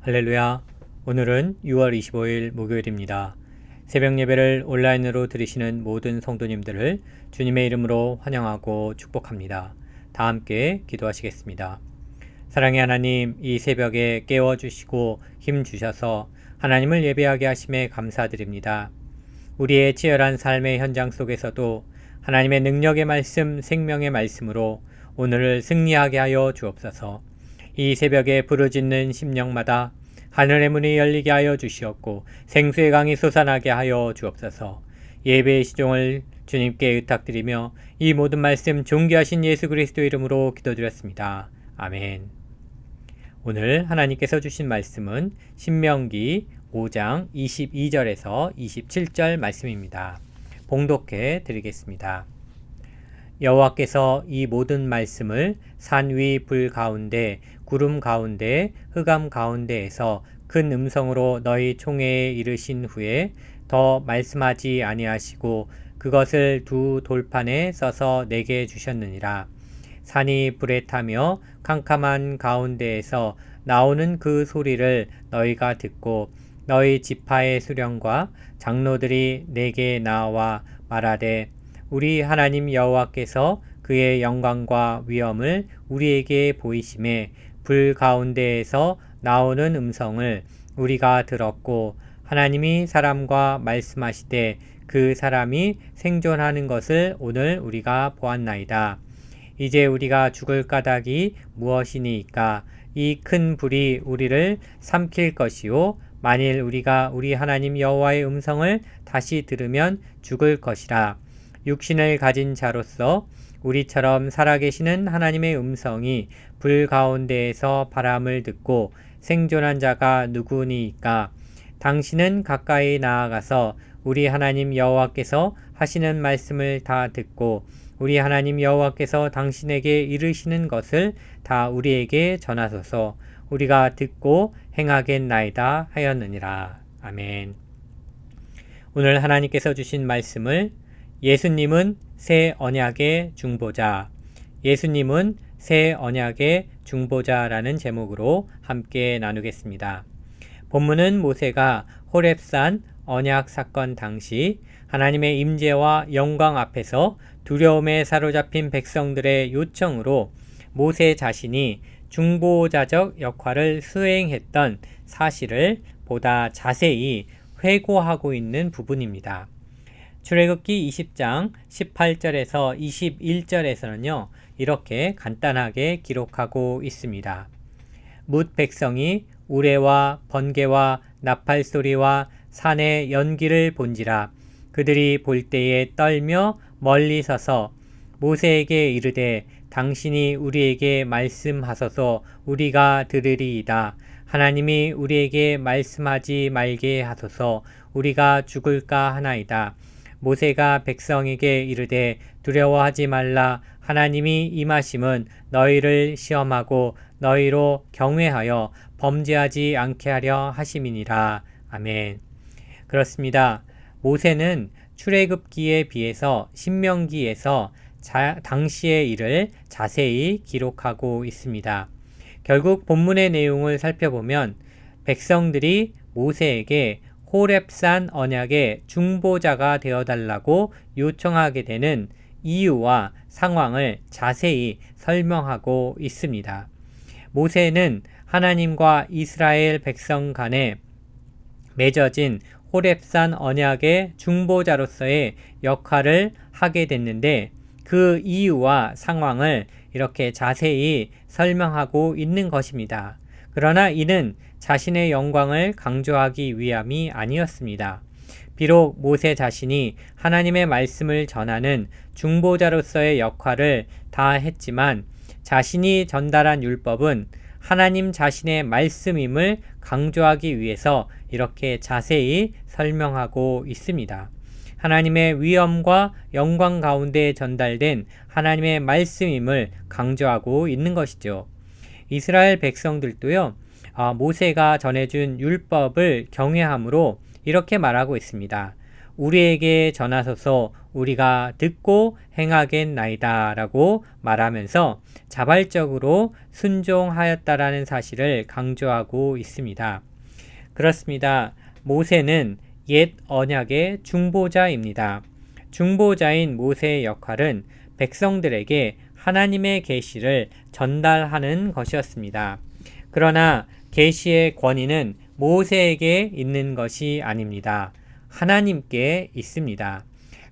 할렐루야. 오늘은 6월 25일 목요일입니다. 새벽 예배를 온라인으로 들으시는 모든 성도님들을 주님의 이름으로 환영하고 축복합니다. 다 함께 기도하시겠습니다. 사랑의 하나님, 이 새벽에 깨워주시고 힘 주셔서 하나님을 예배하게 하심에 감사드립니다. 우리의 치열한 삶의 현장 속에서도 하나님의 능력의 말씀, 생명의 말씀으로 오늘을 승리하게 하여 주옵소서. 이 새벽에 부르짖는 심령마다 하늘의 문이 열리게 하여 주시옵고 생수의 강이 솟아나게 하여 주옵소서. 예배의 시종을 주님께 의탁드리며 이 모든 말씀 존귀하신 예수 그리스도 이름으로 기도드렸습니다. 아멘. 오늘 하나님께서 주신 말씀은 신명기 5장 22절에서 27절 말씀입니다. 봉독해 드리겠습니다. 여호와께서 이 모든 말씀을 산 위 불 가운데 구름 가운데 흑암 가운데에서 큰 음성으로 너희 총회에 이르신 후에 더 말씀하지 아니하시고 그것을 두 돌판에 써서 내게 주셨느니라. 산이 불에 타며 캄캄한 가운데에서 나오는 그 소리를 너희가 듣고 너희 지파의 수령과 장로들이 내게 나와 말하되 우리 하나님 여호와께서 그의 영광과 위엄을 우리에게 보이심에 불 가운데에서 나오는 음성을 우리가 들었고 하나님이 사람과 말씀하시되 그 사람이 생존하는 것을 오늘 우리가 보았나이다. 이제 우리가 죽을 까닭이 무엇이니까? 이 큰 불이 우리를 삼킬 것이요 만일 우리가 우리 하나님 여호와의 음성을 다시 들으면 죽을 것이라. 육신을 가진 자로서 우리처럼 살아계시는 하나님의 음성이 불 가운데에서 바람을 듣고 생존한 자가 누구니까? 당신은 가까이 나아가서 우리 하나님 여호와께서 하시는 말씀을 다 듣고 우리 하나님 여호와께서 당신에게 이르시는 것을 다 우리에게 전하소서. 우리가 듣고 행하겠나이다 하였느니라. 아멘. 오늘 하나님께서 주신 말씀을 예수님은 새 언약의 중보자, 예수님은 새 언약의 중보자라는 제목으로 함께 나누겠습니다. 본문은 모세가 호렙산 언약 사건 당시 하나님의 임재와 영광 앞에서 두려움에 사로잡힌 백성들의 요청으로 모세 자신이 중보자적 역할을 수행했던 사실을 보다 자세히 회고하고 있는 부분입니다. 출애굽기 20장 18절에서 21절에서는요, 이렇게 간단하게 기록하고 있습니다. 뭇 백성이 우레와 번개와 나팔 소리와 산의 연기를 본지라 그들이 볼 때에 떨며 멀리 서서 모세에게 이르되 당신이 우리에게 말씀하소서 우리가 들으리이다. 하나님이 우리에게 말씀하지 말게 하소서 우리가 죽을까 하나이다. 모세가 백성에게 이르되 두려워하지 말라. 하나님이 임하심은 너희를 시험하고 너희로 경외하여 범죄하지 않게 하려 하심이니라. 아멘. 그렇습니다. 모세는 출애굽기에 비해서 신명기에서 당시의 일을 자세히 기록하고 있습니다. 결국 본문의 내용을 살펴보면 백성들이 모세에게 호렙산 언약의 중보자가 되어달라고 요청하게 되는 이유와 상황을 자세히 설명하고 있습니다. 모세는 하나님과 이스라엘 백성 간에 맺어진 호렙산 언약의 중보자로서의 역할을 하게 됐는데 그 이유와 상황을 이렇게 자세히 설명하고 있는 것입니다. 그러나 이는 자신의 영광을 강조하기 위함이 아니었습니다. 비록 모세 자신이 하나님의 말씀을 전하는 중보자로서의 역할을 다 했지만 자신이 전달한 율법은 하나님 자신의 말씀임을 강조하기 위해서 이렇게 자세히 설명하고 있습니다. 하나님의 위엄과 영광 가운데 전달된 하나님의 말씀임을 강조하고 있는 것이죠. 이스라엘 백성들도요, 모세가 전해준 율법을 경외함으로 이렇게 말하고 있습니다. 우리에게 전하소서 우리가 듣고 행하겠나이다 라고 말하면서 자발적으로 순종하였다라는 사실을 강조하고 있습니다. 그렇습니다. 모세는 옛 언약의 중보자입니다. 중보자인 모세의 역할은 백성들에게 하나님의 계시를 전달하는 것이었습니다. 그러나 계시의 권위는 모세에게 있는 것이 아닙니다. 하나님께 있습니다.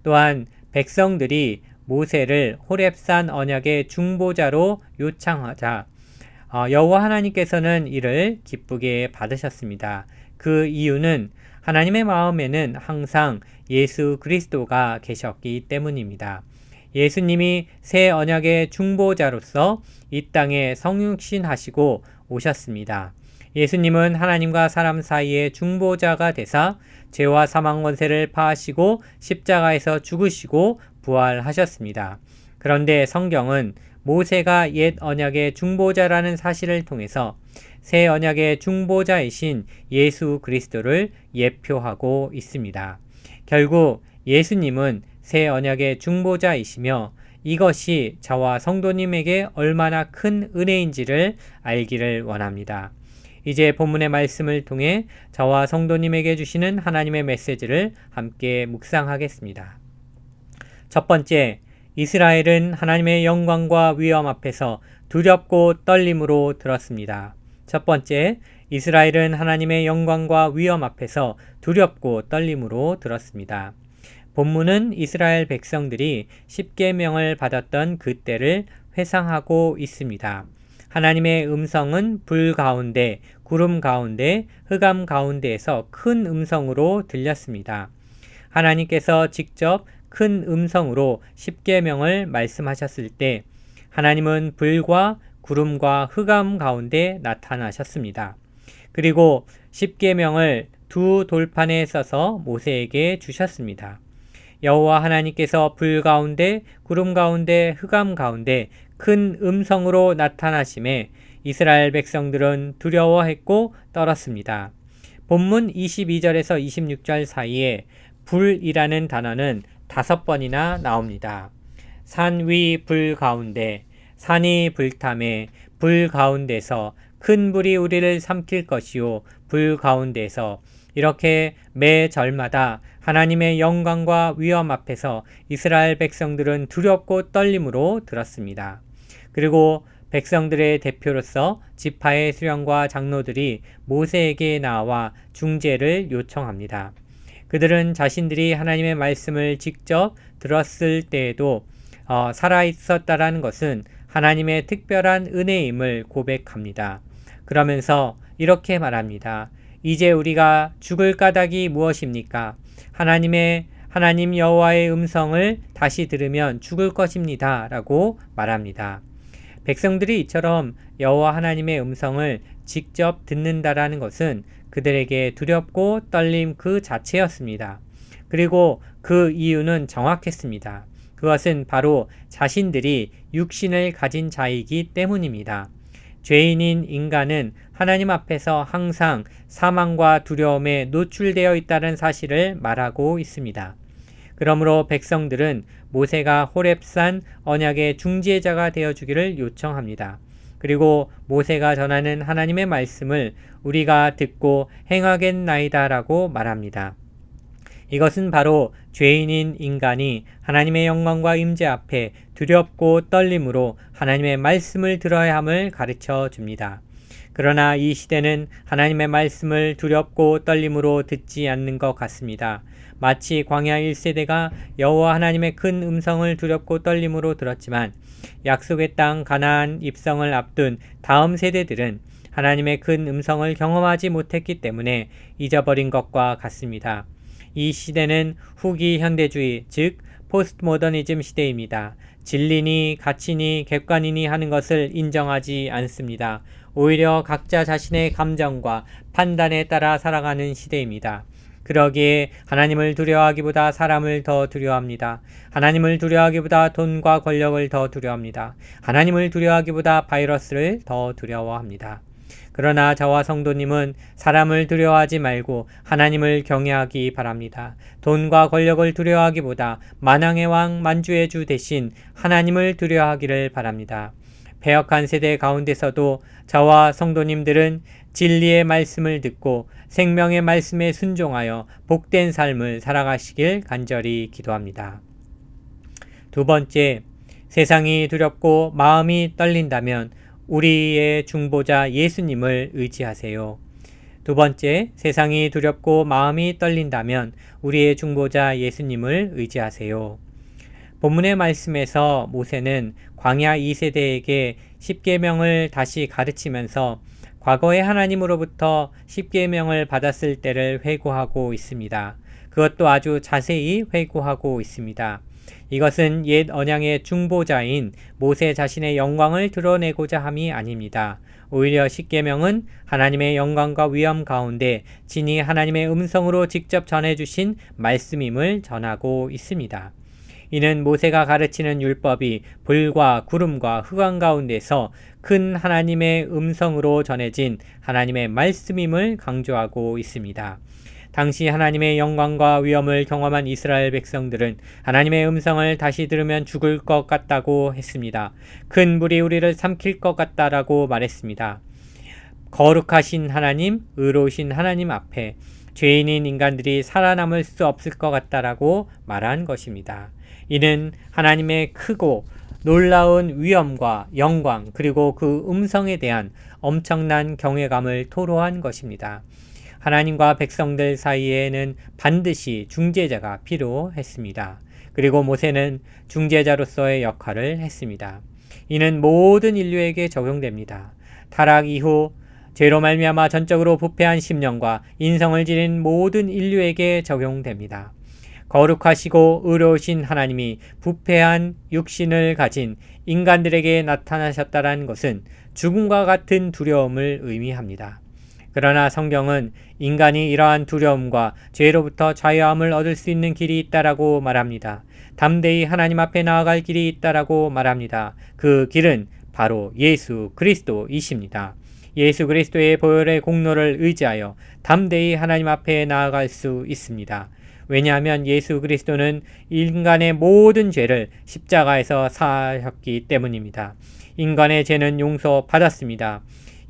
또한 백성들이 모세를 호렙산 언약의 중보자로 요청하자 여호와 하나님께서는 이를 기쁘게 받으셨습니다. 그 이유는 하나님의 마음에는 항상 예수 그리스도가 계셨기 때문입니다. 예수님이 새 언약의 중보자로서 이 땅에 성육신하시고 오셨습니다. 예수님은 하나님과 사람 사이의 중보자가 되사 죄와 사망 권세를 파하시고 십자가에서 죽으시고 부활하셨습니다. 그런데 성경은 모세가 옛 언약의 중보자라는 사실을 통해서 새 언약의 중보자이신 예수 그리스도를 예표하고 있습니다. 결국 예수님은 새 언약의 중보자이시며 이것이 저와 성도님에게 얼마나 큰 은혜인지를 알기를 원합니다. 이제 본문의 말씀을 통해 저와 성도님에게 주시는 하나님의 메시지를 함께 묵상하겠습니다. 첫 번째, 이스라엘은 하나님의 영광과 위엄 앞에서 두렵고 떨림으로 들었습니다. 첫 번째, 이스라엘은 하나님의 영광과 위엄 앞에서 두렵고 떨림으로 들었습니다. 본문은 이스라엘 백성들이 십계명을 받았던 그때를 회상하고 있습니다. 하나님의 음성은 불 가운데, 구름 가운데, 흑암 가운데에서 큰 음성으로 들렸습니다. 하나님께서 직접 큰 음성으로 십계명을 말씀하셨을 때 하나님은 불과 구름과 흑암 가운데 나타나셨습니다. 그리고 십계명을 두 돌판에 써서 모세에게 주셨습니다. 여호와 하나님께서 불 가운데, 구름 가운데, 흑암 가운데 큰 음성으로 나타나심에 이스라엘 백성들은 두려워했고 떨었습니다. 본문 22절에서 26절 사이에 불이라는 단어는 5번이나 나옵니다. 산 위 불 가운데, 산이 불탐에, 불 가운데서 큰 불이 우리를 삼킬 것이요, 불 가운데서 이렇게 매 절마다 하나님의 영광과 위엄 앞에서 이스라엘 백성들은 두렵고 떨림으로 들었습니다. 그리고 백성들의 대표로서 지파의 수령과 장로들이 모세에게 나와 중재를 요청합니다. 그들은 자신들이 하나님의 말씀을 직접 들었을 때에도 살아있었다라는 것은 하나님의 특별한 은혜임을 고백합니다. 그러면서 이렇게 말합니다. 이제 우리가 죽을 까닭이 무엇입니까? 하나님 여호와의 음성을 다시 들으면 죽을 것입니다. 라고 말합니다. 백성들이 이처럼 여호와 하나님의 음성을 직접 듣는다라는 것은 그들에게 두렵고 떨림 그 자체였습니다. 그리고 그 이유는 정확했습니다. 그것은 바로 자신들이 육신을 가진 자이기 때문입니다. 죄인인 인간은 하나님 앞에서 항상 사망과 두려움에 노출되어 있다는 사실을 말하고 있습니다. 그러므로 백성들은 모세가 호렙산 언약의 중재자가 되어주기를 요청합니다. 그리고 모세가 전하는 하나님의 말씀을 우리가 듣고 행하겠나이다 라고 말합니다. 이것은 바로 죄인인 인간이 하나님의 영광과 임재 앞에 두렵고 떨림으로 하나님의 말씀을 들어야 함을 가르쳐 줍니다. 그러나 이 시대는 하나님의 말씀을 두렵고 떨림으로 듣지 않는 것 같습니다. 마치 광야 1세대가 여호와 하나님의 큰 음성을 두렵고 떨림으로 들었지만 약속의 땅 가나안 입성을 앞둔 다음 세대들은 하나님의 큰 음성을 경험하지 못했기 때문에 잊어버린 것과 같습니다. 이 시대는 후기 현대주의, 즉 포스트 모더니즘 시대입니다. 진리니 가치니 객관이니 하는 것을 인정하지 않습니다. 오히려 각자 자신의 감정과 판단에 따라 살아가는 시대입니다. 그러기에 하나님을 두려워하기보다 사람을 더 두려워합니다. 하나님을 두려워하기보다 돈과 권력을 더 두려워합니다. 하나님을 두려워하기보다 바이러스를 더 두려워합니다. 그러나 저와 성도님은 사람을 두려워하지 말고 하나님을 경외하기 바랍니다. 돈과 권력을 두려워하기보다 만왕의 왕 만주의 주 대신 하나님을 두려워하기를 바랍니다. 패역한 세대 가운데서도 저와 성도님들은 진리의 말씀을 듣고 생명의 말씀에 순종하여 복된 삶을 살아가시길 간절히 기도합니다. 두 번째, 세상이 두렵고 마음이 떨린다면 우리의 중보자 예수님을 의지하세요. 두 번째, 세상이 두렵고 마음이 떨린다면 우리의 중보자 예수님을 의지하세요. 본문의 말씀에서 모세는 광야 2세대에게 십계명을 다시 가르치면서 과거에 하나님으로부터 십계명을 받았을 때를 회고하고 있습니다. 그것도 아주 자세히 회고하고 있습니다. 이것은 옛 언약의 중보자인 모세 자신의 영광을 드러내고자 함이 아닙니다. 오히려 십계명은 하나님의 영광과 위엄 가운데 친히 하나님의 음성으로 직접 전해주신 말씀임을 전하고 있습니다. 이는 모세가 가르치는 율법이 불과 구름과 흑암 가운데서 큰 하나님의 음성으로 전해진 하나님의 말씀임을 강조하고 있습니다. 당시 하나님의 영광과 위엄을 경험한 이스라엘 백성들은 하나님의 음성을 다시 들으면 죽을 것 같다고 했습니다. 큰 불이 우리를 삼킬 것 같다라고 말했습니다. 거룩하신 하나님, 의로우신 하나님 앞에 죄인인 인간들이 살아남을 수 없을 것 같다라고 말한 것입니다. 이는 하나님의 크고 놀라운 위엄과 영광 그리고 그 음성에 대한 엄청난 경외감을 토로한 것입니다. 하나님과 백성들 사이에는 반드시 중재자가 필요했습니다. 그리고 모세는 중재자로서의 역할을 했습니다. 이는 모든 인류에게 적용됩니다. 타락 이후 죄로 말미암아 전적으로 부패한 심령과 인성을 지닌 모든 인류에게 적용됩니다. 거룩하시고 의로우신 하나님이 부패한 육신을 가진 인간들에게 나타나셨다는 것은 죽음과 같은 두려움을 의미합니다. 그러나 성경은 인간이 이러한 두려움과 죄로부터 자유함을 얻을 수 있는 길이 있다라고 말합니다. 담대히 하나님 앞에 나아갈 길이 있다라고 말합니다. 그 길은 바로 예수 그리스도이십니다. 예수 그리스도의 보혈의 공로를 의지하여 담대히 하나님 앞에 나아갈 수 있습니다. 왜냐하면 예수 그리스도는 인간의 모든 죄를 십자가에서 사하셨기 때문입니다. 인간의 죄는 용서받았습니다.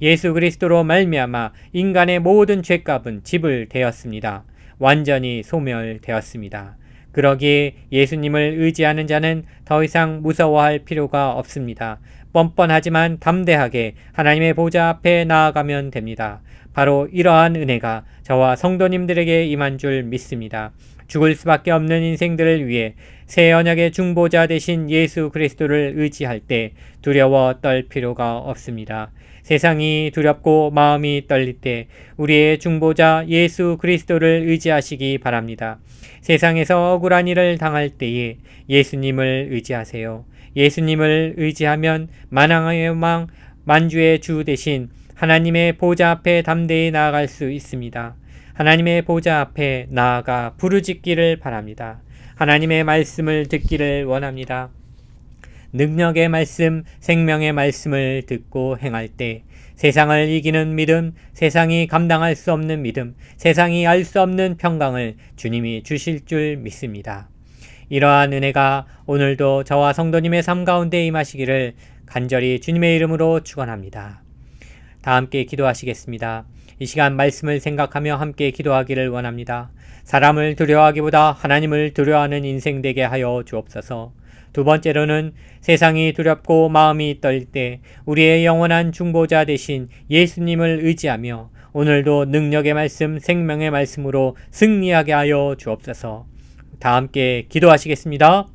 예수 그리스도로 말미암아 인간의 모든 죄값은 지불되었습니다. 완전히 소멸되었습니다. 그러기에 예수님을 의지하는 자는 더 이상 무서워할 필요가 없습니다. 뻔뻔하지만 담대하게 하나님의 보좌 앞에 나아가면 됩니다. 바로 이러한 은혜가 저와 성도님들에게 임한 줄 믿습니다. 죽을 수밖에 없는 인생들을 위해 새 언약의 중보자 되신 예수 그리스도를 의지할 때 두려워 떨 필요가 없습니다. 세상이 두렵고 마음이 떨릴 때 우리의 중보자 예수 그리스도를 의지하시기 바랍니다. 세상에서 억울한 일을 당할 때에 예수님을 의지하세요. 예수님을 의지하면 만왕의 왕 만주의 주 대신 하나님의 보좌 앞에 담대히 나아갈 수 있습니다. 하나님의 보좌 앞에 나아가 부르짖기를 바랍니다. 하나님의 말씀을 듣기를 원합니다. 능력의 말씀, 생명의 말씀을 듣고 행할 때 세상을 이기는 믿음, 세상이 감당할 수 없는 믿음, 세상이 알 수 없는 평강을 주님이 주실 줄 믿습니다. 이러한 은혜가 오늘도 저와 성도님의 삶 가운데 임하시기를 간절히 주님의 이름으로 축원합니다. 다 함께 기도하시겠습니다. 이 시간 말씀을 생각하며 함께 기도하기를 원합니다. 사람을 두려워하기보다 하나님을 두려워하는 인생 되게 하여 주옵소서. 두 번째로는 세상이 두렵고 마음이 떨 때 우리의 영원한 중보자 되신 예수님을 의지하며 오늘도 능력의 말씀, 생명의 말씀으로 승리하게 하여 주옵소서. 다 함께 기도하시겠습니다.